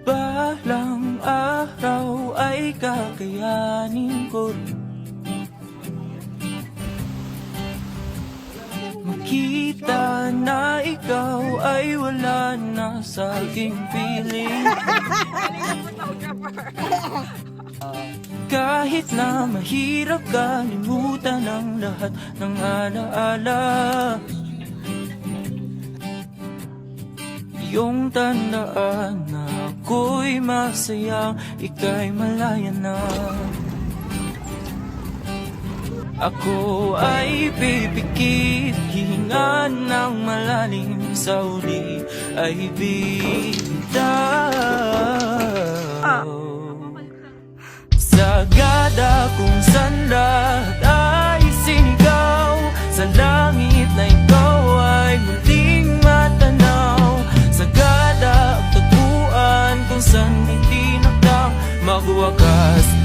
Balang araw ay kakayanin ko rin makita na ikaw ay wala na sa aking piling. Kahit na mahirap kalimutan ang lahat ng alaala, iyong tandaan na ako'y masaya, ika'y malaya na. Ako ay pipikit, hihinga ng malalim, sa uli ay bitaw. Sagada kung saan lahat ay sinigaw, sa langit na ikaw ay muling matanaw. Sagada ang tagpuan kung saan hindi nakdang magwakas.